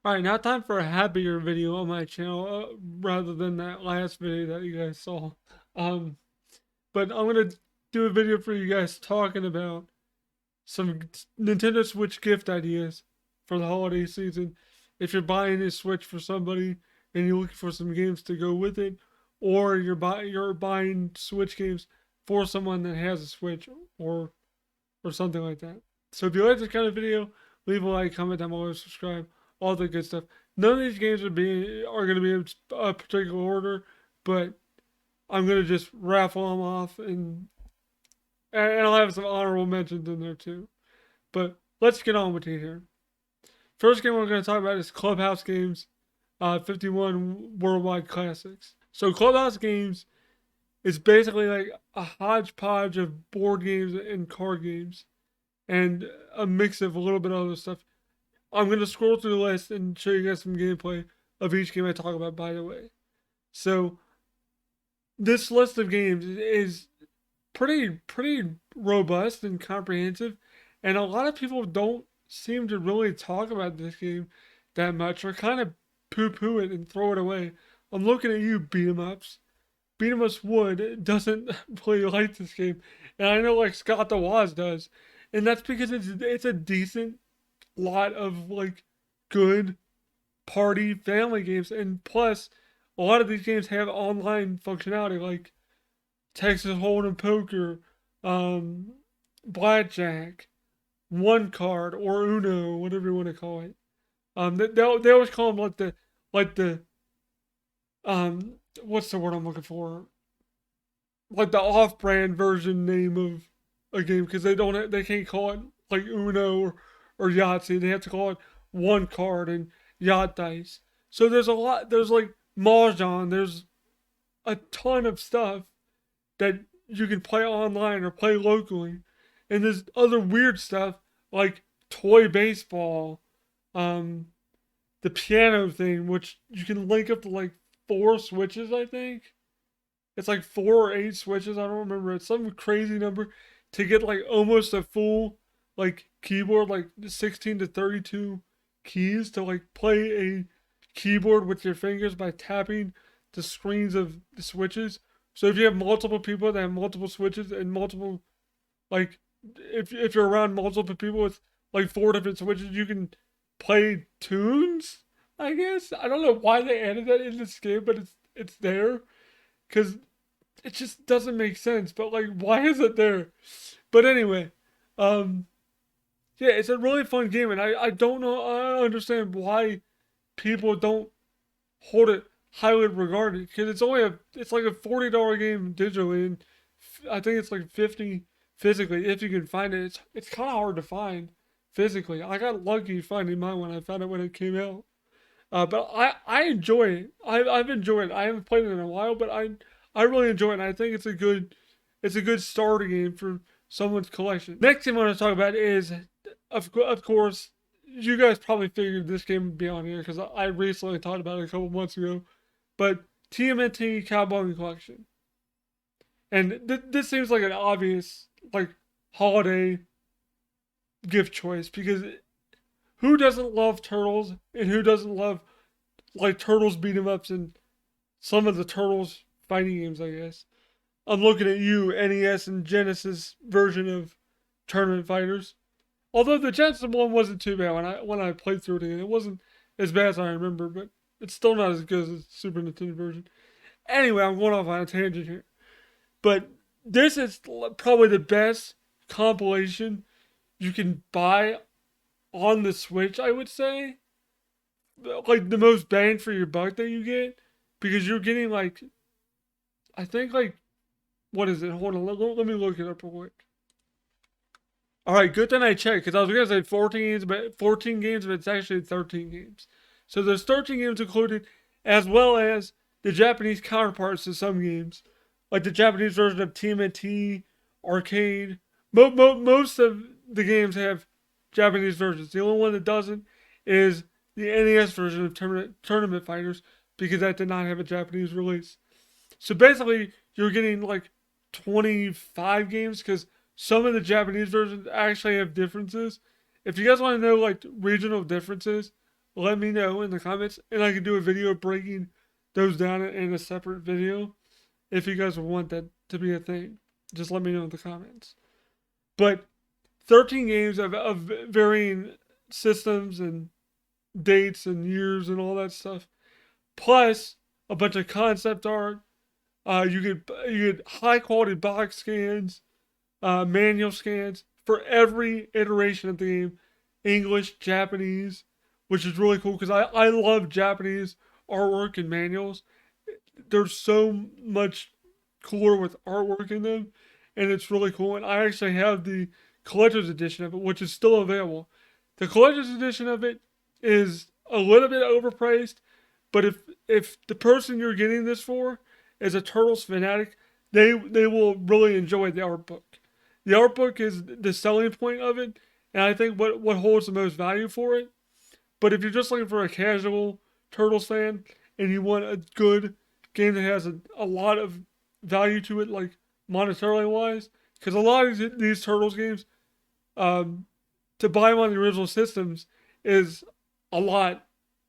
Alright, now time for a happier video on my channel, rather than that last video that you guys saw. Um, but I'm gonna do a video for you guys talking about some Nintendo Switch gift ideas for the holiday season. If you're buying a Switch for somebody and you're looking for some games to go with it, or you're buying Switch games for someone that has a Switch or something like that. So if you like this kind of video, leave a like, comment down below, subscribe, all the good stuff. None of these games are going to be in a particular order, but I'm going to just raffle them off, and I'll have some honorable mentions in there too. But let's get on with it here. First game we're going to talk about is Clubhouse Games, 51 Worldwide Classics. So Clubhouse Games is basically like a hodgepodge of board games and card games, and a mix of a little bit of other stuff. I'm going to scroll through the list and show you guys some gameplay of each game I talk about, by the way. So, this list of games is pretty robust and comprehensive, and a lot of people don't seem to really talk about this game that much, or kind of poo-poo it and throw it away. I'm looking at you, beat 'em ups. Beat 'em ups Wood doesn't really like this game, and I know like Scott the Waz does, and that's because it's a decent lot of like good party family games, and plus a lot of these games have online functionality like Texas Hold'em Poker, um, Blackjack, One Card, or Uno, whatever you want to call it. They always call them like the what's the word I'm looking for? Like the off-brand version name of a game, because they can't call it like Uno or Yahtzee. They have to call it One Card and Yacht Dice. So there's a lot. There's like Mahjong. There's a ton of stuff that you can play online or play locally, and there's other weird stuff like toy baseball, um, the piano thing, which you can link up to like 4 switches, I think. It's like 4 or 8 switches. I don't remember. It's some crazy number to get like almost a full like keyboard, like 16 to 32 keys to like play a keyboard with your fingers by tapping the screens of the switches. So if you have multiple people that have multiple switches and multiple like if you're around multiple people with like 4 different switches, you can play tunes. I guess I don't know why they added that in this game, but it's there because it just doesn't make sense. But like, why is it there? But anyway, um, yeah, it's a really fun game, and I don't know, I understand why people don't hold it highly regarded, because it's like a $40 game digitally, and I think it's like 50 physically if you can find it. It's kind of hard to find physically. I got lucky finding mine when I found it when it came out. But I enjoy it. I've enjoyed it. I haven't played it in a while, but I really enjoy it. And I think it's a good starter game for someone's collection. Next thing I want to talk about is, of course, you guys probably figured this game would be on here because I recently talked about it a couple months ago. But TMNT Cowabunga collection, and this seems like an obvious like holiday gift choice, because who doesn't love turtles, and who doesn't love like turtles beat 'em ups and some of the turtles fighting games, I guess. I'm looking at you, NES and Genesis version of Tournament Fighters. Although the Genesis one wasn't too bad when I played through it again. It wasn't as bad as I remember, but it's still not as good as the Super Nintendo version. Anyway, I'm going off on a tangent here. But this is probably the best compilation you can buy on the Switch, I would say. Like the most bang for your buck that you get, because you're getting like, I think like, what is it? Hold on, let me look it up real quick. All right, good thing I checked, because I was gonna say 14 games, but it's actually 13 games. So there's 13 games included, as well as the Japanese counterparts to some games, like the Japanese version of TMNT Arcade. Most of the games have Japanese versions. The only one that doesn't is the NES version of Tournament Fighters, because that did not have a Japanese release. So basically, you're getting like 25 games, because some of the Japanese versions actually have differences. If you guys want to know like regional differences, let me know in the comments, and I can do a video breaking those down in a separate video if you guys want that to be a thing. Just let me know in the comments. But 13 games of varying systems and dates and years and all that stuff, plus a bunch of concept art. You get high quality box scans, manual scans for every iteration of the game, English, Japanese, which is really cool because I love Japanese artwork and manuals. There's so much cooler with artwork in them, and it's really cool. And I actually have the collector's edition of it, which is still available. The collector's edition of it is a little bit overpriced, but if the person you're getting this for is a Turtles fanatic, they will really enjoy the art book. The art book is the selling point of it, and I think what holds the most value for it. But if you're just looking for a casual Turtles fan and you want a good game that has a lot of value to it, like monetarily wise, because a lot of these Turtles games, um, to buy them on the original systems is a lot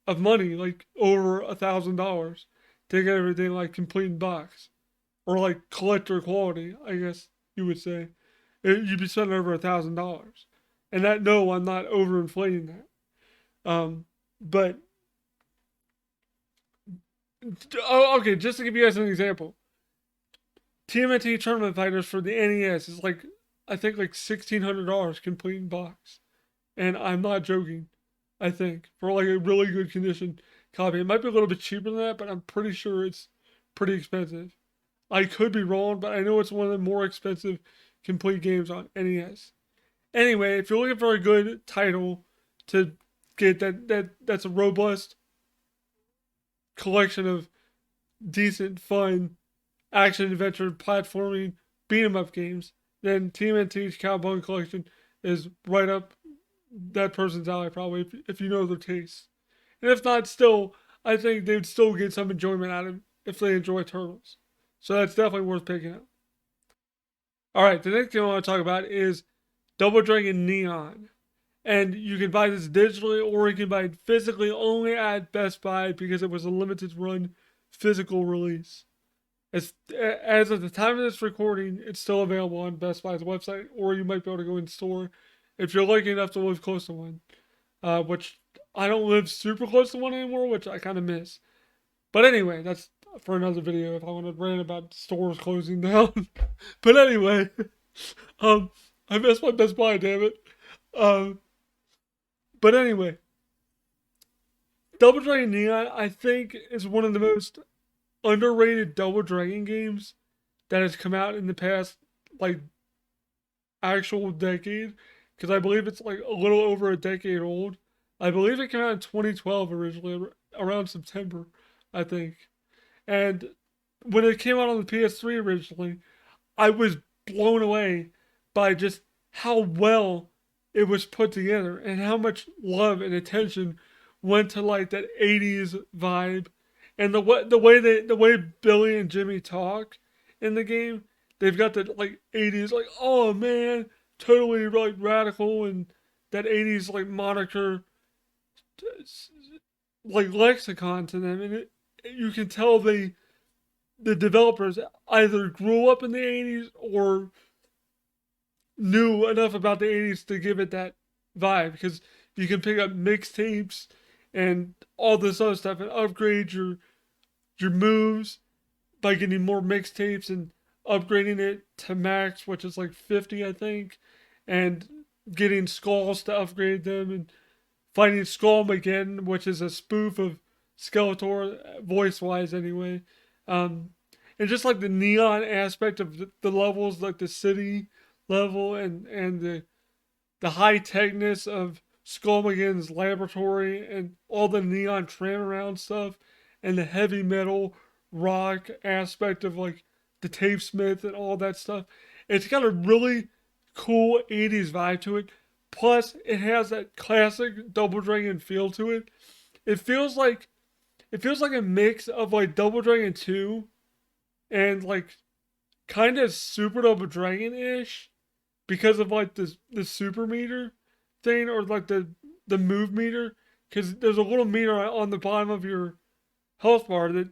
of money, like over $1,000 to get everything like complete in box or like collector quality, I guess you would say. You'd be spending over $1,000, and that no, I'm not overinflating that. But okay, just to give you guys an example, TMNT Tournament Fighters for the NES is like I think like $1,600 complete in box, and I'm not joking. I think for like a really good condition copy, it might be a little bit cheaper than that, but I'm pretty sure it's pretty expensive. I could be wrong, but I know it's one of the more expensive complete games on NES. Anyway, if you're looking for a good title to get that's a robust collection of decent, fun action adventure platforming beat 'em up games, then TMNT's Cowabunga collection is right up that person's alley probably if you know their taste. And if not, still I think they'd still get some enjoyment out of it if they enjoy turtles. So that's definitely worth picking up. All right, the next game I want to talk about is Double Dragon Neon. And you can buy this digitally or you can buy it physically only at Best Buy because it was a limited run physical release. As of the time of this recording, it's still available on Best Buy's website, or you might be able to go in store if you're lucky enough to live close to one. Which I don't live super close to one anymore, which I kind of miss. But anyway, that's for another video if I want to rant about stores closing down. But anyway, um, I missed my Best Buy, damn it. Um, but anyway, Double Dragon Neon, I think, is one of the most underrated Double Dragon games that has come out in the past, like, actual decade. Because I believe it's, like, a little over a decade old. I believe it came out in 2012 originally, around September, I think. And when it came out on the PS3 originally, I was blown away by just how well it was put together and how much love and attention went to like that 80s vibe and the way Billy and Jimmy talk in the game. They've got that like 80s like oh man, totally like radical and that 80s like moniker like lexicon to them and you can tell the developers either grew up in the 80s or knew enough about the 80s to give it that vibe because you can pick up mixtapes and all this other stuff and upgrade your moves by getting more mixtapes and upgrading it to max, which is like 50, I think, and getting skulls to upgrade them and finding Skullmageddon, which is a spoof of Skeletor, voice wise anyway. Um, and just like the neon aspect of the levels, like the city level and the high techness of Skullmageddon's laboratory and all the neon tram around stuff and the heavy metal rock aspect of like the tape smith and all that stuff. It's got a really cool 80s vibe to it. Plus, it has that classic Double Dragon feel to it. It feels like it feels like a mix of like Double Dragon 2 and like kind of Super Double Dragon ish because of like the super meter thing or like the move meter because there's a little meter on the bottom of your health bar that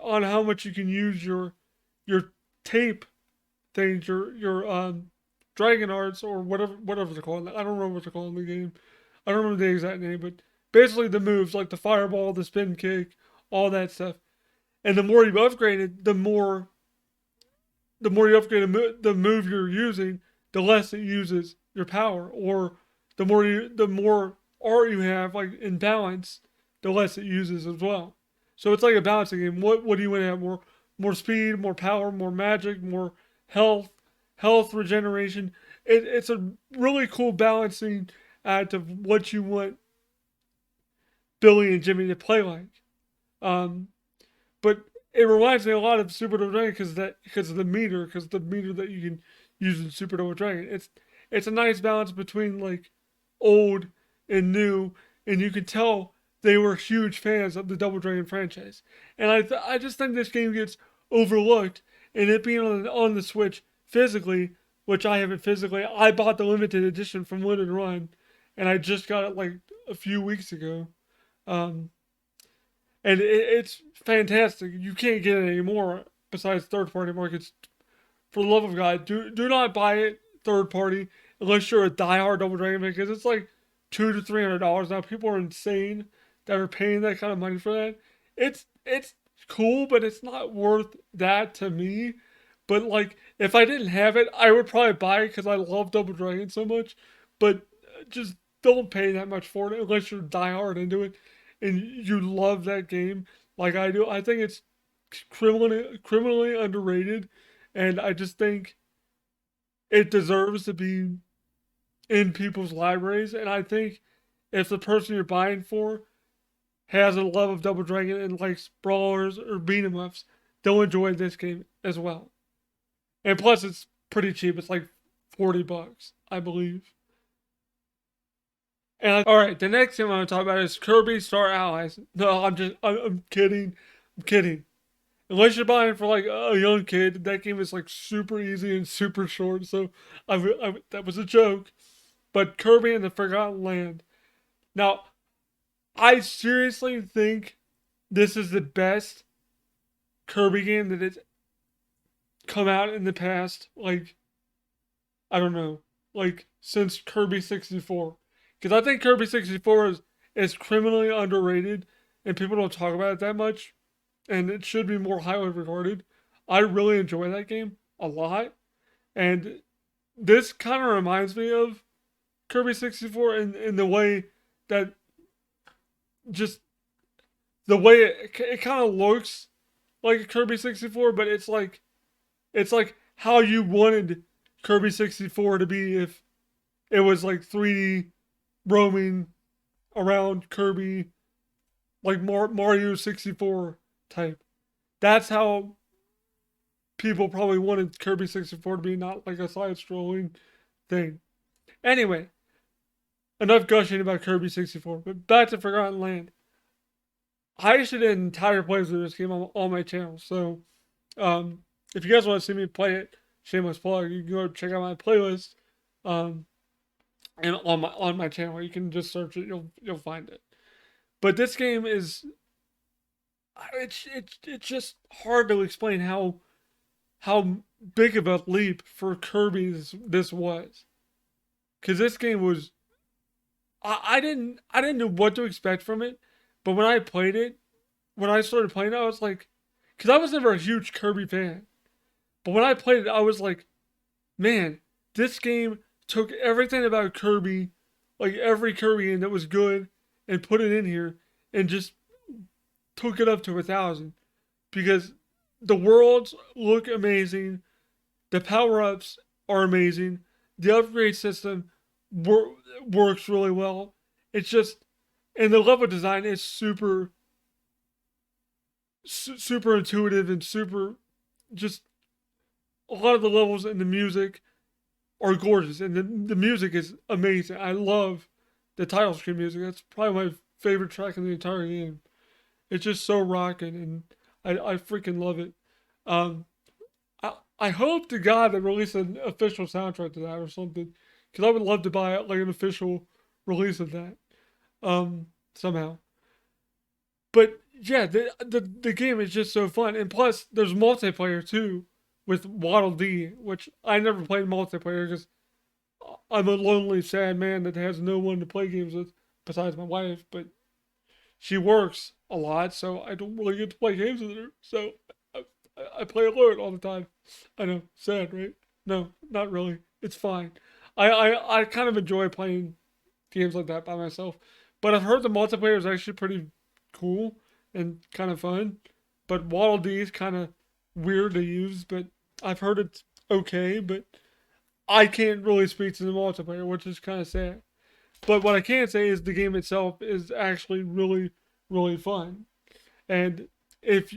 on how much you can use your tape things, your dragon arts or whatever they're called. I don't remember what they're called in the game. I don't remember the exact name, but basically the moves like the fireball, the spin kick, all that stuff. And the more you upgrade it, the more you upgrade the move you're using, the less it uses your power. Or the more art you have, like in balance, the less it uses as well. So it's like a balancing game. What do you want to have? More speed, more power, more magic, more health, health regeneration. It's a really cool balancing act of what you want Billy and Jimmy to play like. Um, but it reminds me a lot of Super Double Dragon because the meter that you can use in Super Double Dragon. It's a nice balance between like old and new, and you can tell they were huge fans of the Double Dragon franchise. And I just think this game gets overlooked, and it being on the Switch physically, which I haven't physically. I bought the limited edition from Limited Run, and I just got it like a few weeks ago. Um, and it's fantastic. You can't get it anymore besides third party markets. For the love of God, do not buy it third party unless you're a diehard Double Dragon fan because it's like $200 to $300 now. People are insane that are paying that kind of money for that. It's cool, but it's not worth that to me. But like, if I didn't have it, I would probably buy it because I love Double Dragon so much. But just don't pay that much for it unless you're diehard into it and you love that game like I do. I think it's criminally underrated, and I just think it deserves to be in people's libraries. And I think if the person you're buying for has a love of Double Dragon and likes brawlers or beat 'em ups, they'll enjoy this game as well. And plus, it's pretty cheap. It's like $40, I believe. And all right, the next thing I want to talk about is Kirby Star Allies. No, I'm kidding. I'm kidding. Unless you're buying for like a young kid, that game is like super easy and super short. So that was a joke. But Kirby and the Forgotten Land. Now, I seriously think this is the best Kirby game that has come out in the past. Like, I don't know, like since Kirby 64. Because I think Kirby 64 is criminally underrated and people don't talk about it that much. And it should be more highly regarded. I really enjoy that game a lot. And this kind of reminds me of Kirby 64 in the way that just the way it kind of looks like a Kirby 64, but it's like how you wanted Kirby 64 to be if it was like 3D roaming around Kirby, like Mario 64 type. That's how people probably wanted Kirby 64 to be, not like a side scrolling thing. Anyway, enough gushing about Kirby 64, but back to Forgotten Land. I actually did an entire playthrough of this game on my channel, so um, if you guys want to see me play it, shameless plug, you can go check out my playlist um, and on my channel. You can just search it, you'll find it. But this game is it's just hard to explain how big of a leap for Kirby this was. Cause this game was I didn't know what to expect from it, but when I started playing it, I was like, cause I was never a huge Kirby fan, but when I played it, I was like, man, this game took everything about Kirby, like every Kirby game that was good, and put it in here, and just took it up to 1,000 because the worlds look amazing, the power ups are amazing, the upgrade system works really well. It's just, and the level design is super intuitive and super just a lot of the levels and the music are gorgeous and the music is amazing. I love the title screen music. That's probably my favorite track in the entire game. It's just so rocking, and I freaking love it. Um, I hope to God they release an official soundtrack to that or something, because I would love to buy like an official release of that. Um, somehow. But yeah, the game is just so fun, and plus there's multiplayer too with Waddle Dee, which I never played multiplayer because I'm a lonely, sad man that has no one to play games with besides my wife. But she works a lot, so I don't really get to play games with her. So I, I play alone all the time. I know, sad, right? No, not really. It's fine. I kind of enjoy playing games like that by myself. But I've heard the multiplayer is actually pretty cool and kind of fun. But Waddle Dee is kind of weird to use, but I've heard it's okay. But I can't really speak to the multiplayer, which is kind of sad. But what I can say is the game itself is actually really, really fun. And if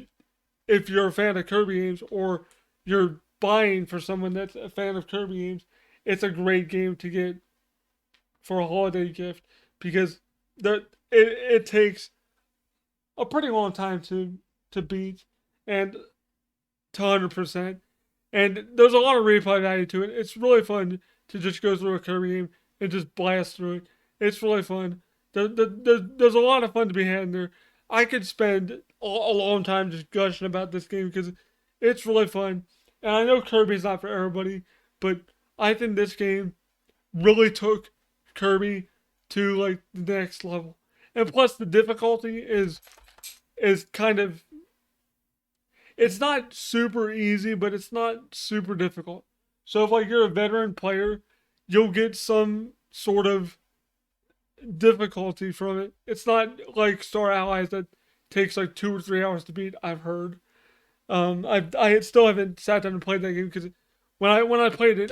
if you're a fan of Kirby games or you're buying for someone that's a fan of Kirby games, it's a great game to get for a holiday gift because it takes a pretty long time to beat and to 100%. And there's a lot of replay value to it. It's really fun to just go through a Kirby game and just blast through it. It's really fun. There's a lot of fun to be had in there. I could spend a long time just gushing about this game because it's really fun. And I know Kirby's not for everybody, but I think this game really took Kirby to like the next level. And plus the difficulty is kind of it's not super easy, but it's not super difficult. So if like you're a veteran player, you'll get some sort of difficulty from it. It's not like Star Allies that takes like 2 or 3 hours to beat. I've heard. I still haven't sat down and played that game because when I played it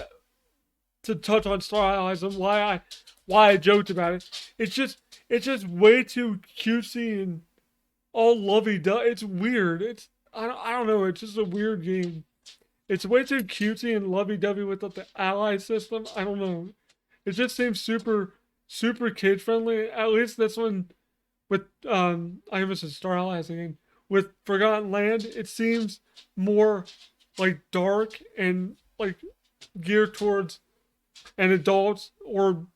to touch on Star Allies and why I joked about it, it's just way too cutesy and all lovey-dovey. It's weird. I don't know. It's just a weird game. It's way too cutesy and lovey-dovey with the ally system. I don't know. It just seems super kid friendly. At least this one with I almost said Star Allies again. With Forgotten Land, it seems more like dark and like geared towards an adult or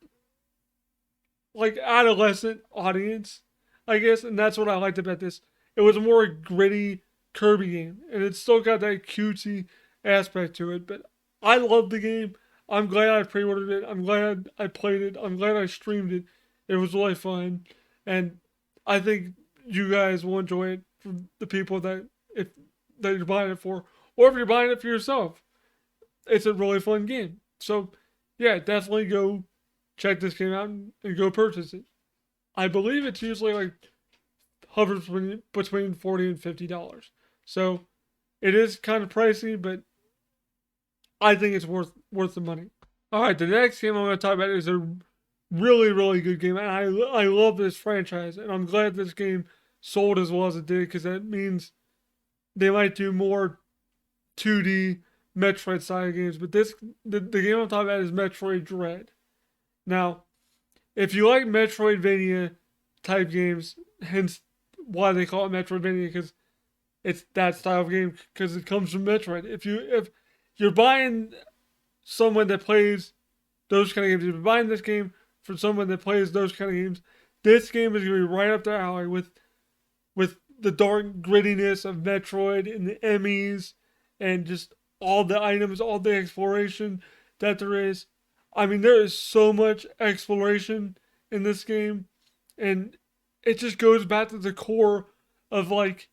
like adolescent audience, I guess, and that's what I liked about this. It was a more gritty Kirby game, and it's still got that cutesy aspect to it. But I love the game. I'm glad I pre-ordered it. I'm glad I played it. I'm glad I streamed it. It was really fun, and I think you guys will enjoy it for the people if that you're buying it for, or if you're buying it for yourself. It's a really fun game. So yeah, definitely go check this game out and go purchase it. I believe it's usually like hovers between $40 and $50. So it is kind of pricey, but I think it's worth the money. All right, the next game I'm going to talk about is a really good game, and I love this franchise, and I'm glad this game sold as well as it did because that means they might do more 2D Metroid style games. But the game I'm talking about is Metroid Dread. Now, if you like Metroidvania type games, hence why they call it Metroidvania, because it's that style of game because it comes from Metroid. If you're buying someone that plays those kind of games, if you're buying this game for someone that plays those kind of games, this game is gonna be right up their alley with the dark grittiness of Metroid and the Emmys and just all the items, all the exploration that there is. I mean, there is so much exploration in this game, and it just goes back to the core of like,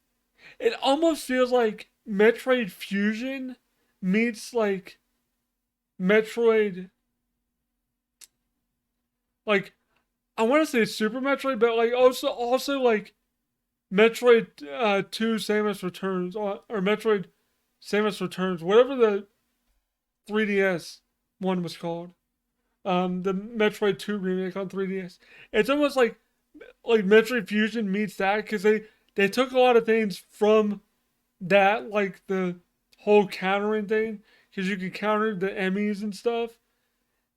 it almost feels like Metroid Fusion meets like Metroid, like, I want to say Super Metroid, but like also like Metroid 2 Samus Returns or Metroid Samus Returns, whatever the 3DS one was called. The Metroid 2 remake on 3DS. It's almost like Metroid Fusion meets that because they took a lot of things from that, like the whole countering thing, because you can counter the Emmys and stuff.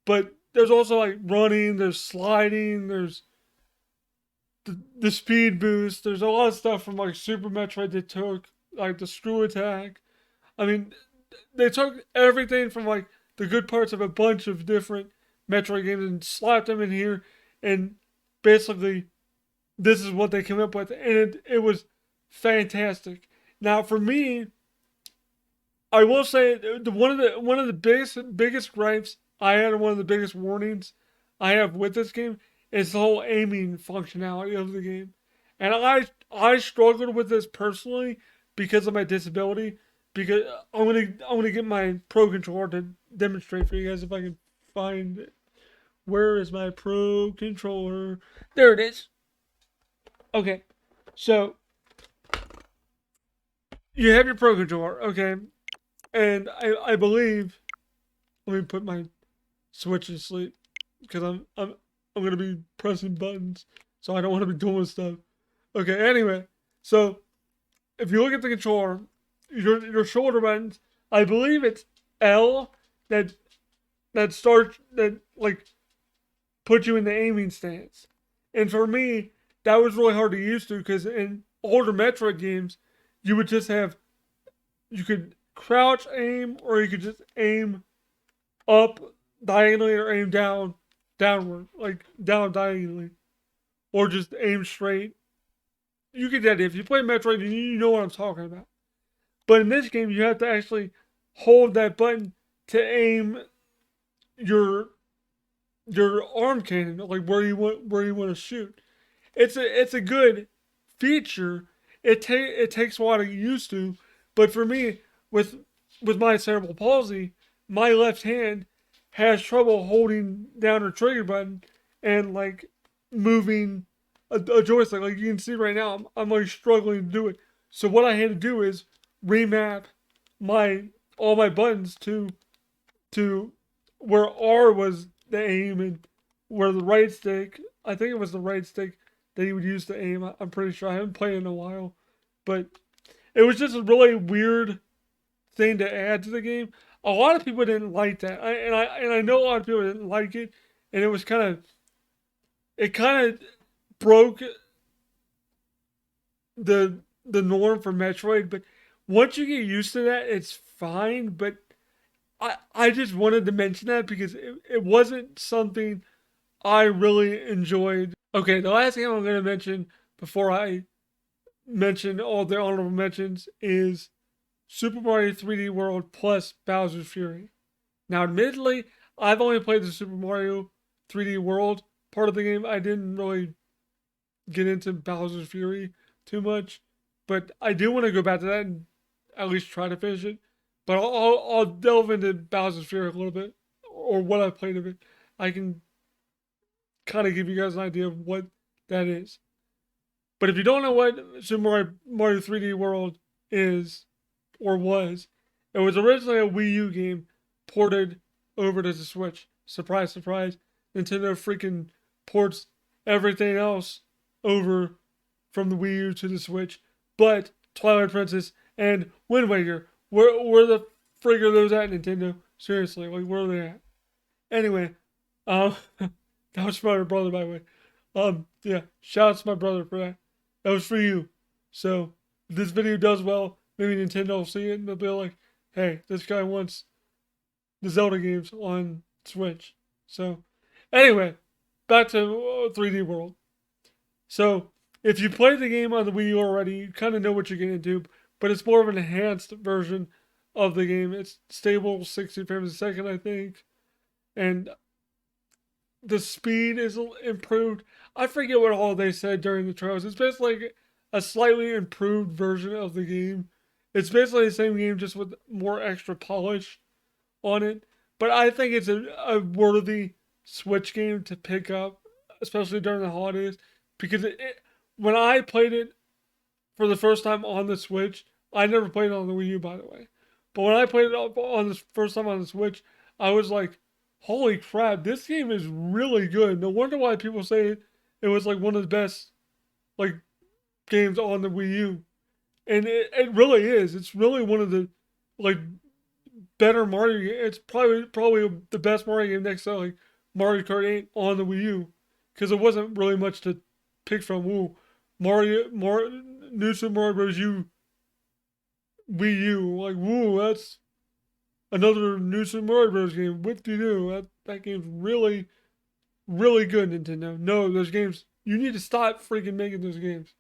But there's also like running, there's sliding, there's the speed boost. There's a lot of stuff from like Super Metroid they took, like the screw attack. I mean, they took everything from like the good parts of a bunch of different Metroid games and slapped them in here and basically this is what they came up with, and it was fantastic. Now, for me, I will say one of the biggest gripes I had, and one of the biggest warnings I have with this game is the whole aiming functionality of the game, and I struggled with this personally because of my disability. Because I'm gonna get my pro controller to demonstrate for you guys if I can find it. Where is my pro controller? There it is. Okay, so you have your pro controller, okay, and I believe. Let me put my switch to sleep because I'm gonna be pressing buttons, so I don't want to be doing stuff. Okay, anyway, so if you look at the controller, your shoulder buttons, I believe it's L that starts that like puts you in the aiming stance, and for me that was really hard to use to because in older Metroid games you would just have you could crouch aim or you could just aim up diagonally or aim downward, like down diagonally, or just aim straight. You get that if you play Metroid, you know what I'm talking about. But in this game, you have to actually hold that button to aim your arm cannon, like where you want to shoot. It's a good feature. It takes a while to get used to, but for me, with my cerebral palsy, my left hand has trouble holding down a trigger button and like moving a joystick. Like you can see right now, I'm like struggling to do it. So what I had to do is remap my all my buttons to where R was the aim and where the right stick, I think it was the right stick that he would use to aim. I'm pretty sure. I haven't played in a while, but it was just a really weird thing to add to the game. A lot of people didn't like that, and I know a lot of people didn't like it, and it kind of broke the norm for Metroid. But once you get used to that, it's fine. But I just wanted to mention that because it wasn't something I really enjoyed. Okay, the last game I'm going to mention before I mention all the honorable mentions is Super Mario 3D World plus Bowser's Fury. Now, admittedly, I've only played the Super Mario 3D World part of the game. I didn't really get into Bowser's Fury too much, but I do want to go back to that and at least try to finish it. But I'll delve into Bowser's Fury a little bit, or what I played of it. I can kind of give you guys an idea of what that is. But if you don't know what Super Mario 3D World is or was, it was originally a Wii U game ported over to the Switch. Surprise, surprise. Nintendo freaking ports everything else over from the Wii U to the Switch. But Twilight Princess and Wind Waker, where the frig are those at, Nintendo? Seriously, like where are they at? Anyway, um, that was for my brother, by the way. Yeah, shout out to my brother for that. That was for you. So, if this video does well, maybe Nintendo will see it and they'll be like, hey, this guy wants the Zelda games on Switch. So, anyway, back to 3D World. So, if you played the game on the Wii U already, you kind of know what you're getting into, but it's more of an enhanced version of the game. It's stable 60 frames a second, I think. And the speed is improved. I forget what all they said during the trials. It's basically like a slightly improved version of the game. It's basically the same game, just with more extra polish on it. But I think it's a worthy Switch game to pick up, especially during the holidays, because when I played it for the first time on the Switch, I never played it on the Wii U, by the way. But when I played it on the first time on the Switch, I was like, holy crap, this game is really good. No wonder why people say it was like one of the best like games on the Wii U. And it really is. It's really one of the like better Mario games. It's probably the best Mario game next to like Mario Kart 8 on the Wii U. Because it wasn't really much to pick from. Ooh, New Super Mario Bros. U Wii U. Like, woo, that's another New Super Mario Bros. Game. What do you do? That game's really, really good, Nintendo. No, those games You need to stop freaking making those games.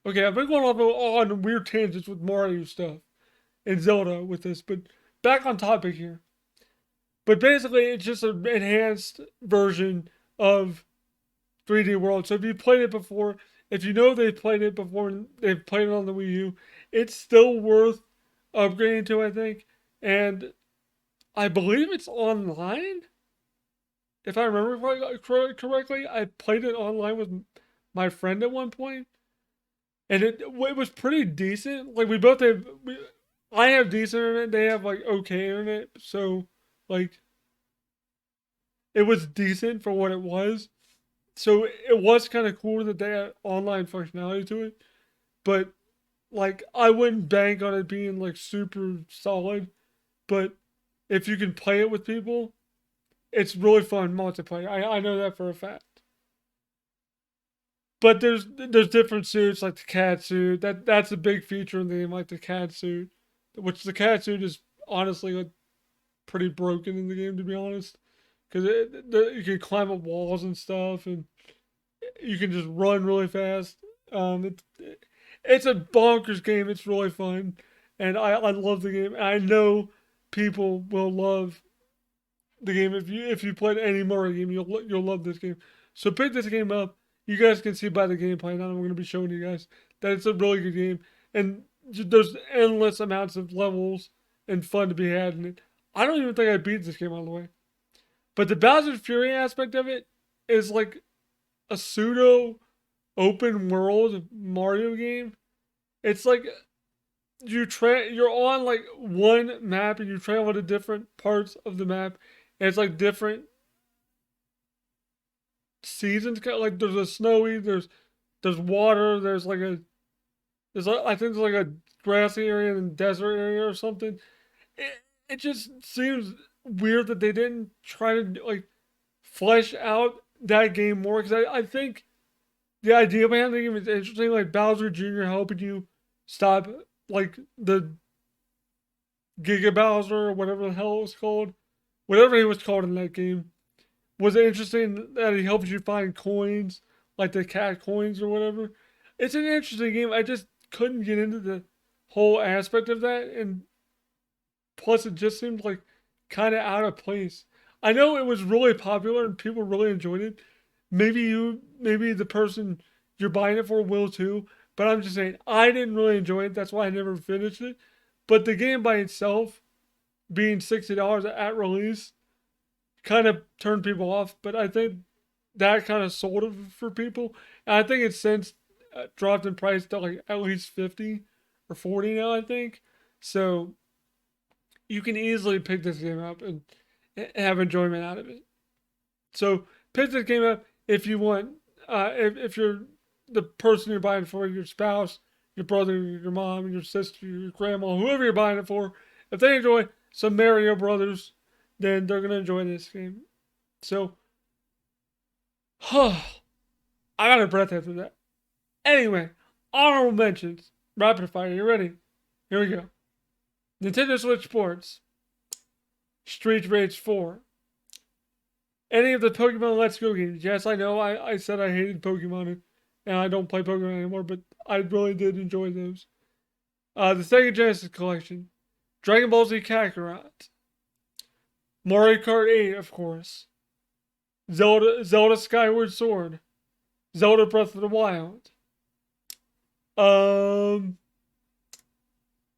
Okay, I've been going off on weird tangents with Mario stuff and Zelda with this, but back on topic here. But basically, it's just an enhanced version of 3D World. So if you played it before, if you know they've played it before and they've played it on the Wii U, it's still worth upgrading to, I think. And I believe it's online. If I remember correctly, I played it online with my friend at one point, and it was pretty decent. Like we both have, I have decent internet, they have like okay internet, so like it was decent for what it was. So it was kind of cool that they had online functionality to it, but like I wouldn't bank on it being like super solid. But if you can play it with people, it's really fun multiplayer. I know that for a fact. But there's different suits like the cat suit. That's a big feature in the game, like the cat suit, which the cat suit is honestly like pretty broken in the game to be honest, because you can climb up walls and stuff, and you can just run really fast. It's a bonkers game. It's really fun, and I love the game. I know people will love the game. If you played any Mario game, you'll love this game. So pick this game up. You guys can see by the gameplay now I'm going to be showing you guys that it's a really good game, and there's endless amounts of levels and fun to be had in it. I don't even think I beat this game all the way, but the Bowser's Fury aspect of it is like a pseudo open world Mario game. It's like you're on like one map and you travel to different parts of the map, and it's like different seasons. Like there's a snowy, there's water, I think there's like a grassy area and desert area or something. It it just seems weird that they didn't try to like flesh out that game more because I think the idea behind the game is interesting. Like Bowser Jr. helping you stop like the Giga Bowser or whatever the hell it was called, whatever he was called in that game, was interesting that he helps you find coins, like the cat coins or whatever. It's an interesting game. I just couldn't get into the whole aspect of that, and plus it just seemed like kind of out of place. I know it was really popular and people really enjoyed it. Maybe the person you're buying it for will too. But I'm just saying, I didn't really enjoy it. That's why I never finished it. But the game by itself, being $60 at release, kind of turned people off. But I think that kind of sold it for people. And I think it's since dropped in price to like at least 50 or 40 now, I think. So you can easily pick this game up and have enjoyment out of it. So pick this game up if you want. If you're the person you're buying for, your spouse, your brother, your mom, your sister, your grandma, whoever you're buying it for, if they enjoy some Mario Brothers, then they're gonna enjoy this game. So, I got a breath after that. Anyway, honorable mentions, rapid fire. You ready? Here we go. Nintendo Switch Sports, Street Rage 4, any of the Pokemon Let's Go games. Yes, I know I said I hated Pokemon and I don't play Pokemon anymore, but I really did enjoy those. The Sega Genesis Collection, Dragon Ball Z Kakarot, Mario Kart 8, of course, Zelda Skyward Sword, Zelda Breath of the Wild, um,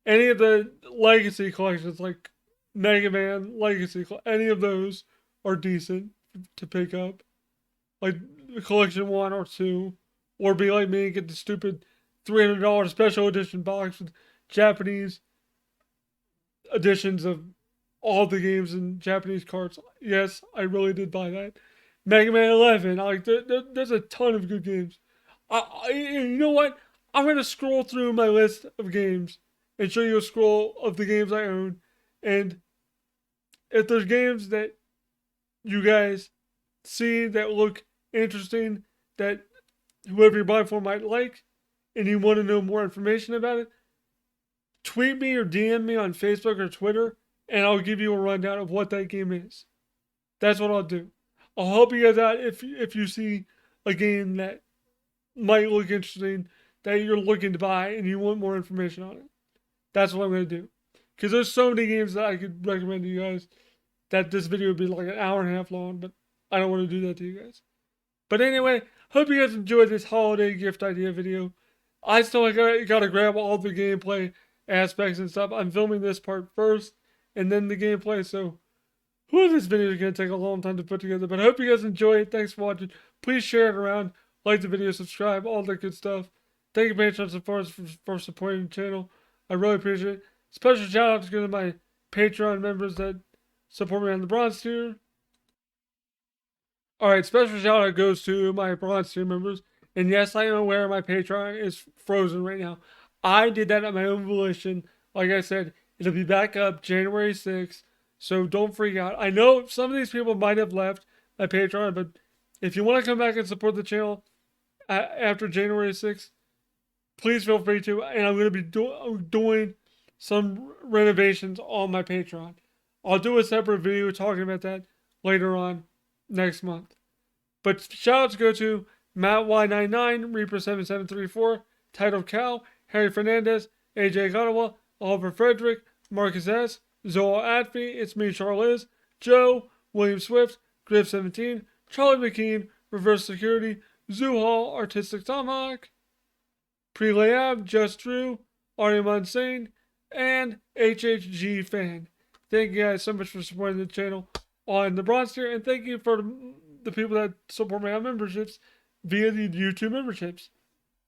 any of the Legacy collections like Mega Man Legacy, any of those are decent to pick up. Like collection one or two, or be like me and get the stupid $300 special edition box with Japanese editions of all the games in Japanese cards. Yes, I really did buy that. Mega Man 11. There's a ton of good games. You know what? I'm gonna scroll through my list of games and show you a scroll of the games I own. And if there's games that you guys see that look interesting, that whoever you're buying for might like, and you want to know more information about it, tweet me or DM me on Facebook or Twitter, and I'll give you a rundown of what that game is. That's what I'll do. I'll help you guys out if you see a game that might look interesting that you're looking to buy and you want more information on it. That's what I'm going to do. Because there's so many games that I could recommend to you guys that this video would be like an hour and a half long, but I don't want to do that to you guys. But anyway, hope you guys enjoyed this holiday gift idea video. I still gotta grab all the gameplay aspects and stuff. I'm filming this part first and then the gameplay, so this video is going to take a long time to put together. But I hope you guys enjoy it. Thanks for watching. Please share it around, like the video, subscribe, all that good stuff. Thank you, patrons, for supporting the channel. I really appreciate it. Special shout out to my Patreon members that support me on the bronze tier. Alright, special shout out goes to my bronze tier members. And yes, I am aware my Patreon is frozen right now. I did that at my own volition. Like I said, it'll be back up January 6th. So don't freak out. I know some of these people might have left my Patreon, but if you want to come back and support the channel after January 6th, please feel free to. And I'm going to be doing some renovations on my Patreon. I'll do a separate video talking about that later on next month. But shoutouts go to Matt Y99, Reaper7734, Titled Cow, Harry Fernandez, AJ Gottawa, Oliver Frederick, Marcus S., Zoa Atfi, It's Me Charliz, Joe, William Swift, Griff17, Charlie McKean, Reverse Security, Zoo Hall, Artistic Tomahawk, Pre-Layab, Just Drew, Ariam Unsane, and HHG Fan. Thank you guys so much for supporting the channel on the bronze tier, and thank you for the people that support me on memberships via the YouTube memberships.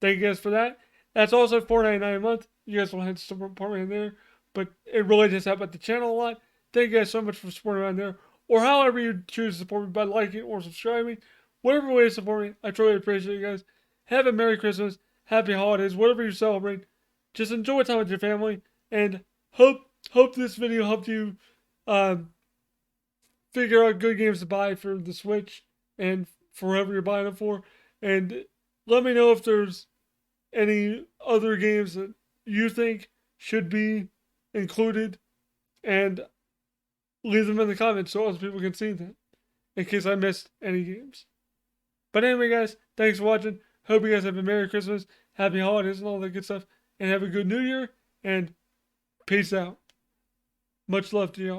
Thank you guys for that. That's also $4.99 a month. You guys will have to support me in there, but it really does help out the channel a lot. Thank you guys so much for supporting me on there, or however you choose to support me by liking or subscribing. Whatever way to support me, I truly appreciate you guys. Have a Merry Christmas, Happy Holidays, whatever you celebrate. Just enjoy time with your family, and hope this video helped you figure out good games to buy for the Switch and for whoever you're buying it for. And let me know if there's any other games that you think should be included, and leave them in the comments so other people can see them in case I missed any games. But anyway, guys, thanks for watching. Hope you guys have a Merry Christmas, Happy Holidays, and all that good stuff, and have a good New Year, and peace out. Much love to y'all.